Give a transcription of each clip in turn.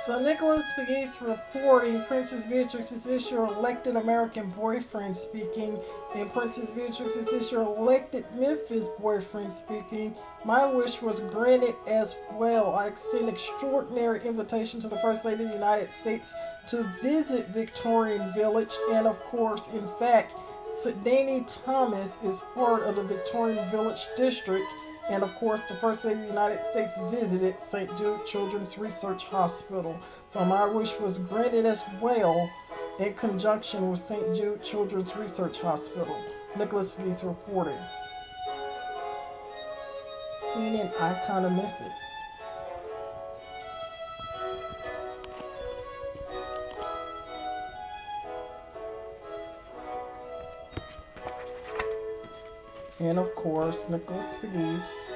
So Nicholas Pegues reporting Princess Beatrix, is this your elected American boyfriend speaking? And Princess Beatrix, is this your elected Memphis boyfriend speaking? My wish was granted as well. I extend extraordinary invitation to the First Lady of the United States to visit Victorian Village. And of course, in fact, Danny Thomas is part of the Victorian Village District. And of course, the First Lady of the United States visited St. Jude Children's Research Hospital. So my wish was granted as well in conjunction with St. Jude Children's Research Hospital. Nicholas Pegues reporting. Seen in Icon of Memphis. And of course, Nicholas Pegues,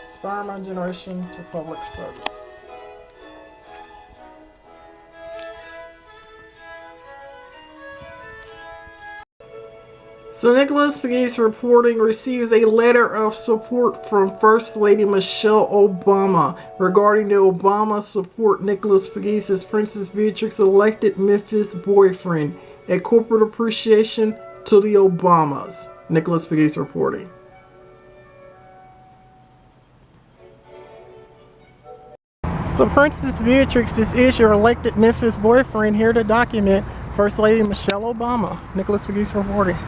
inspire my generation to public service. So Nicholas Pegues reporting receives a letter of support from First Lady Michelle Obama. Regarding the Obama support, Nicholas Pegues is Princess Beatrix elected Memphis boyfriend. A corporate appreciation to the Obamas. Nicholas Pegues reporting. So Princess Beatrix, this is your elected Memphis boyfriend, here to document First Lady Michelle Obama. Nicholas Pegues reporting.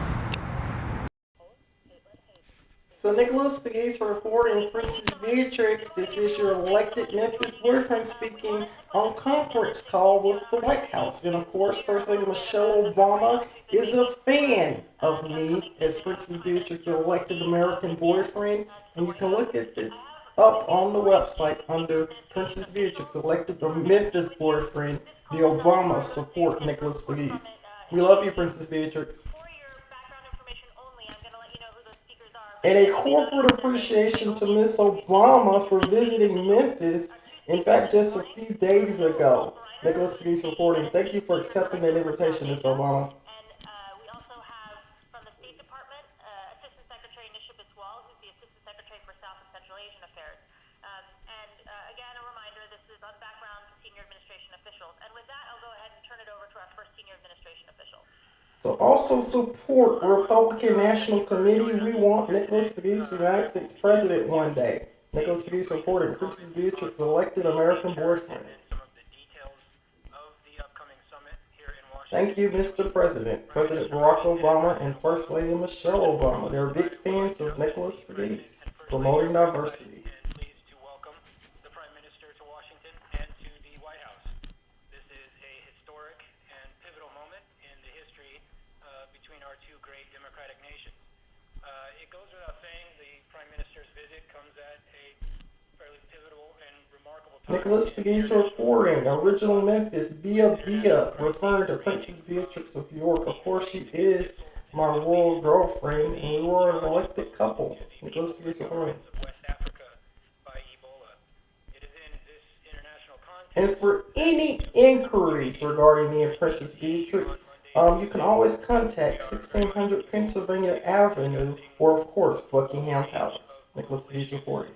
So Nicholas Pegues reporting Princess Beatrix, this is your elected Memphis boyfriend speaking on conference call with the White House. And of course, First Lady Michelle Obama is a fan of me as Princess Beatrix, elected American boyfriend. And you can look at this up on the website under Princess Beatrix, elected the Memphis boyfriend. The Obama support Nicholas Pegues. We love you, Princess Beatrix. And a corporate appreciation to Miss Obama for visiting Memphis, in fact, just a few days ago. Nicholas Pegues reporting. Thank you for accepting that invitation, Miss Obama. So also support Republican National Committee. We want Nicholas Pegues for United States President one day. Nicholas Pegues reporting. Princess Beatrix elected American boyfriend. Thank you, Mr. President. President Barack Obama and First Lady Michelle Obama. They're big fans of Nicholas Pegues, promoting diversity. Nicholas Pegues reporting. Original Memphis, Bia Bia, referring to Princess Beatrix of York. Of course, she is my royal girlfriend, and we were an elected couple. Nicholas Pegues reporting. And for any inquiries regarding me and Princess Beatrix, you can always contact 1600 Pennsylvania Avenue, or of course Buckingham Palace. Nicholas Pegues reporting.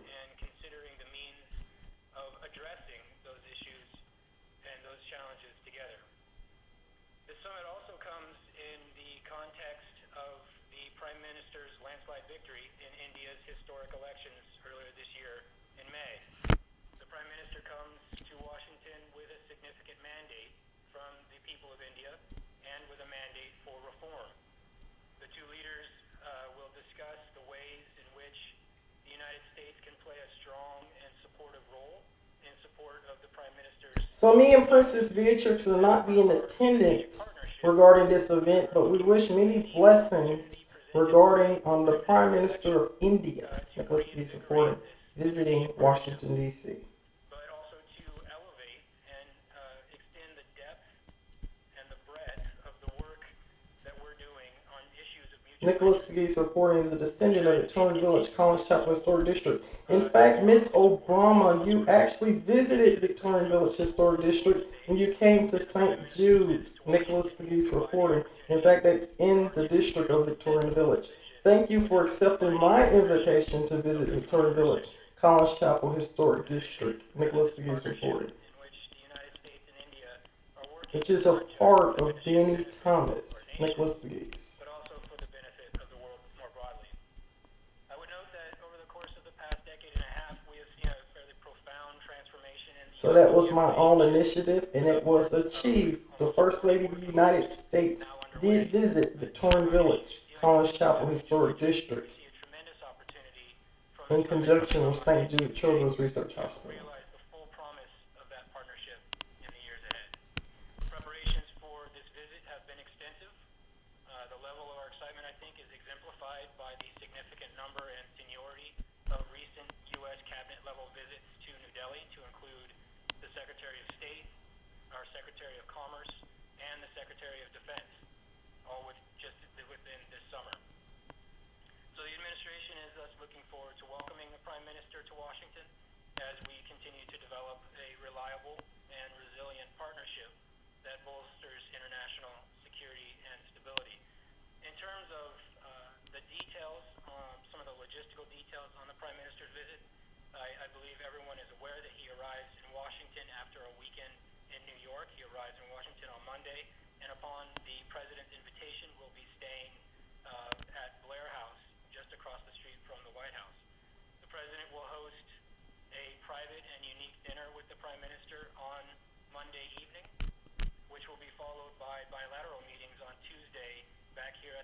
So me and Princess Beatrix will not be in attendance regarding this event, but we wish many blessings regarding the Prime Minister of India, Nicholas Pegues reporting, visiting Washington, D.C. Nicholas Pegues reporting is a descendant of Victorian Village, College Chapel Historic District. In fact, Miss Obama, you actually visited Victorian Village Historic District when you came to St. Jude. Nicholas Pegues reporting. In fact, that's in the district of Victorian Village. Thank you for accepting my invitation to visit Victorian Village, College Chapel Historic District. Nicholas Pegues reporting. which is a part of Danny Thomas, Nicholas Pegues. So that was my own initiative, and it was achieved. The First Lady of the United States did visit Victorian Village, Collins Chapel Historic District, in conjunction with St. Jude Children's Research Hospital.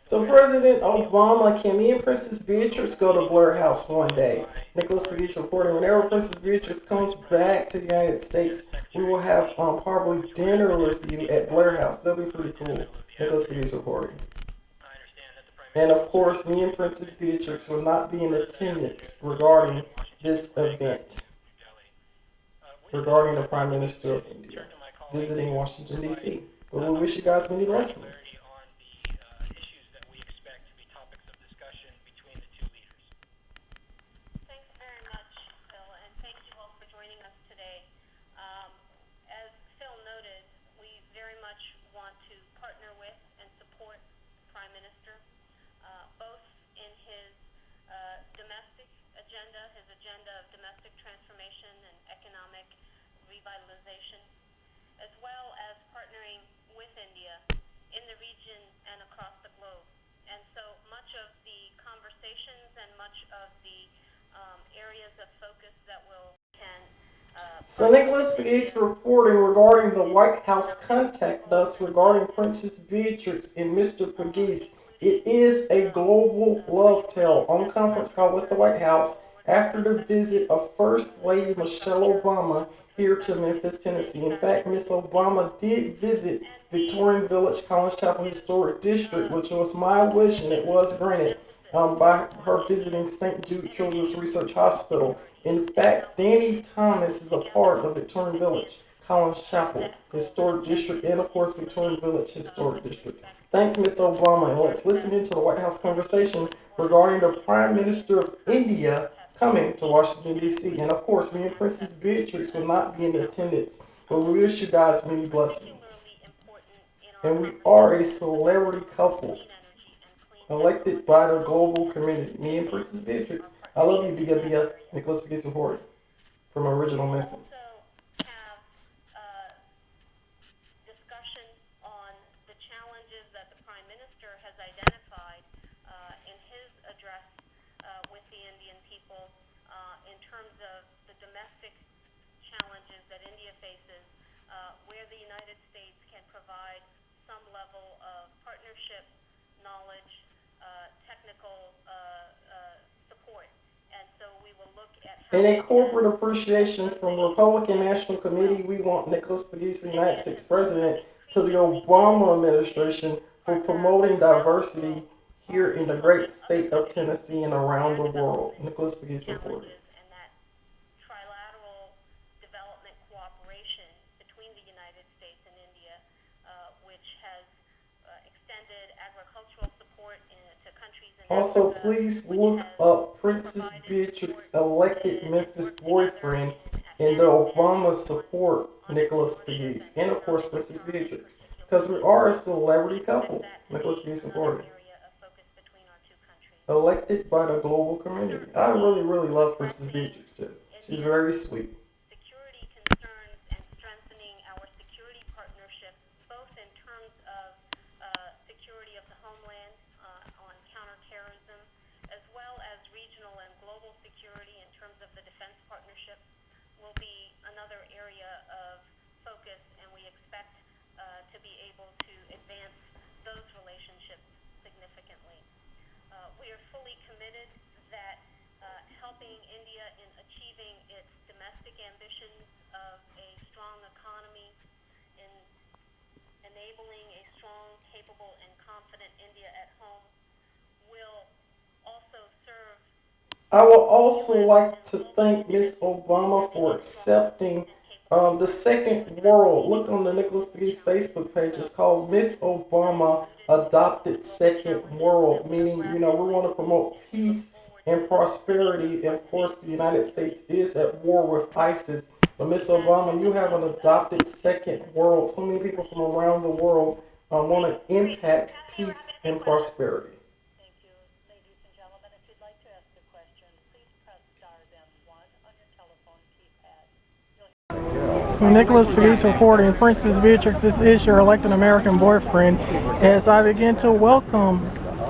So President Obama, can me and Princess Beatrice go to Blair House one day? Nicholas Pegues reporting. Whenever Princess Beatrice comes back to the United States, we will have probably dinner with you at Blair House. That'll be pretty cool. Nicholas Pegues reporting. And of course, me and Princess Beatrix will not be in attendance regarding this event, regarding the Prime Minister of India visiting Washington, D.C. But we wish you guys many blessings. So Nicholas Pegues reporting regarding the White House contact us regarding Princess Beatrix and Mr. Pegues. It is a global love tale on conference call with the White House after the visit of First Lady Michelle Obama here to Memphis, Tennessee. In fact, Miss Obama did visit Victorian Village, Collins Chapel Historic District, which was my wish and it was granted by her visiting St. Jude Children's Research Hospital. In fact, Danny Thomas is a part of Victorian Village, Collins Chapel Historic District, and of course Victorian Village Historic District. Thanks, Miss Obama, and let's listen into the White House conversation regarding the Prime Minister of India coming to Washington, D.C. And of course, me and Princess Beatrix will not be in attendance, but we wish you guys many blessings. And we are a celebrity couple elected by the global community. Me and Princess Beatrix. I love you, Bia Bia. Nicholas Pegues reporting from original Memphis. And a corporate appreciation from the Republican National Committee, we want Nicholas Pegues, the United States President, to the Obama administration for promoting diversity here in the great state of Tennessee and around the world. Nicholas Pegues reported. Also, please look up Princess Beatrix elected Memphis boyfriend and the Obama support Nicholas Pegues. And of course, Princess Beatrix. Because we are a celebrity couple. Nicholas Pegues supported. Elected by the global community. I really, really love Princess Beatrix too. She's very sweet. security in terms of the defense partnership will be another area of focus, and we expect to be able to advance those relationships significantly. We are fully committed that helping India in achieving its domestic ambitions of a strong economy, in enabling a strong, capable, and confident India at home, will also serve I would also U.S. like and to global thank Miss interests Obama as a for strong accepting and capable the global second world. administration. Look on the Nicholas Pegues Facebook page. So It's called Miss well Obama suited to the Adopted global Second challenges that World, we are meaning, we grappling with, want to promote and we look peace forward to and seeing prosperity. And what of course, states the United States is at war with ISIS. But Miss Obama, you have an imagine adopted second world. So many people from around the world want to impact peace and prosperity. Thank you, ladies and gentlemen. If you'd like to ask a question, please press star then one on your telephone keypad. So Nicholas Pegues reporting, Princess Beatrice, this is your elected American boyfriend, as I begin to welcome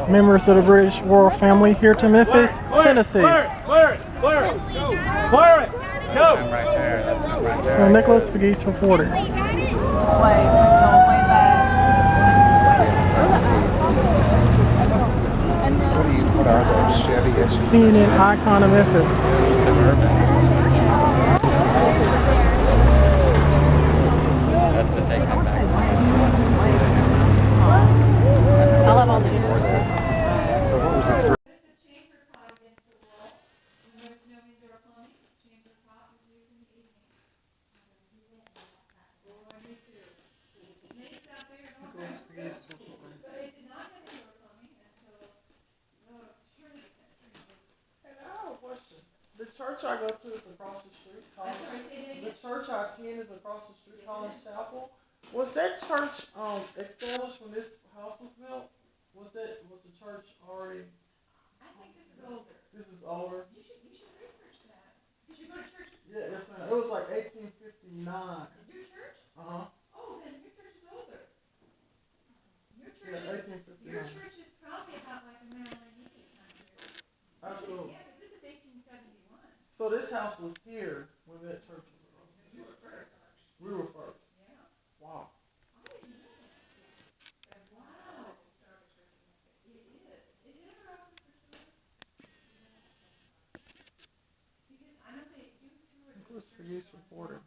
members of the British royal family here to Memphis, Tennessee. Clear it! Clear it! Clear it! Go! Clear it! Go! Right there. That's him right there. So Nicholas Pegues reporting. What are those? Chevy SUVs? CNN icon of Memphis. That's the take back. I'll have all the So what was it? The church I go to is across the street. The church I attend is across the street, Collins Chapel. Was that church established when this house was built? Was the church already? I think this is older. This is older. You should research that. Did you go to church? Yeah, yes, ma'am. It was like 1859. Your church? Oh, then your church is older. Your church. Yeah, 1859. Your church is probably about like a Maryland Union time period. Absolutely. Yeah, because this is 1871. So this house was here when that church was around. You were first. We were first. Yeah. Wow. I didn't know that. Wow. It is. Is it ever open for tourists? Because I know they do tour. Nicholas Pegues reporter.